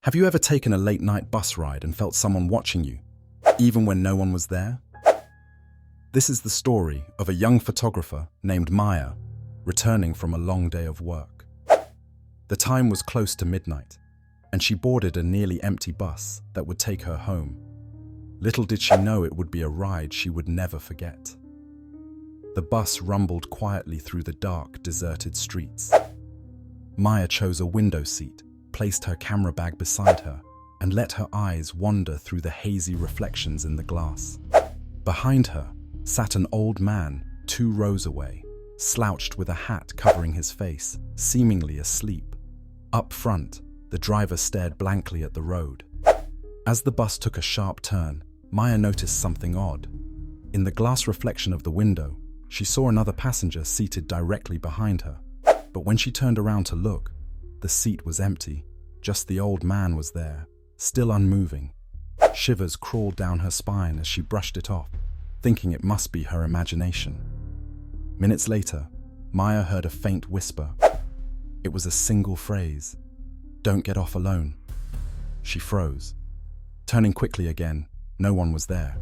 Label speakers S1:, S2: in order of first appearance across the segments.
S1: Have you ever taken a late-night bus ride and felt someone watching you, even when no one was there? This is the story of a young photographer named Maya, returning from a long day of work. The time was close to midnight, and she boarded a nearly empty bus that would take her home. Little did she know it would be a ride she would never forget. The bus rumbled quietly through the dark, deserted streets. Maya chose a window seat, placed her camera bag beside her, and let her eyes wander through the hazy reflections in the glass. Behind her sat an old man 2 rows away, slouched with a hat covering his face, seemingly asleep. Up front, the driver stared blankly at the road. As the bus took a sharp turn, Maya noticed something odd. In the glass reflection of the window, she saw another passenger seated directly behind her. But when she turned around to look, the seat was empty. Just the old man was there, still unmoving. Shivers crawled down her spine as she brushed it off, thinking it must be her imagination. Minutes later, Maya heard a faint whisper. It was a single phrase. "Don't get off alone." She froze. Turning quickly again, no one was there.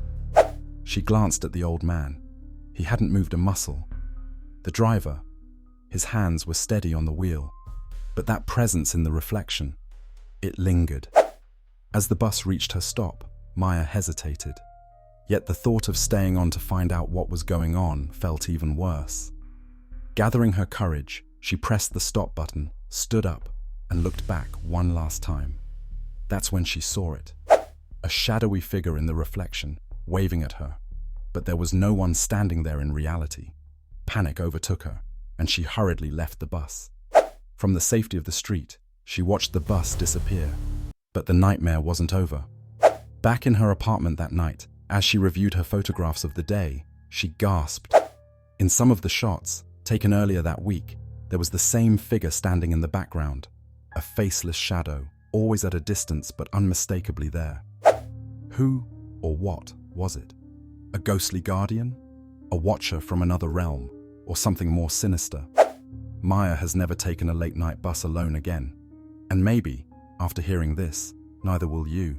S1: She glanced at the old man. He hadn't moved a muscle. The driver, his hands were steady on the wheel, but that presence in the reflection, it lingered. As the bus reached her stop, Maya hesitated. Yet the thought of staying on to find out what was going on felt even worse. Gathering her courage, she pressed the stop button, stood up, and looked back one last time. That's when she saw it. A shadowy figure in the reflection, waving at her. But there was no one standing there in reality. Panic overtook her, and she hurriedly left the bus. From the safety of the street, she watched the bus disappear. But the nightmare wasn't over. Back in her apartment that night, as she reviewed her photographs of the day, she gasped. In some of the shots, taken earlier that week, there was the same figure standing in the background. A faceless shadow, always at a distance but unmistakably there. Who or what was it? A ghostly guardian? A watcher from another realm? Or something more sinister? Maya has never taken a late-night bus alone again. And maybe, after hearing this, neither will you.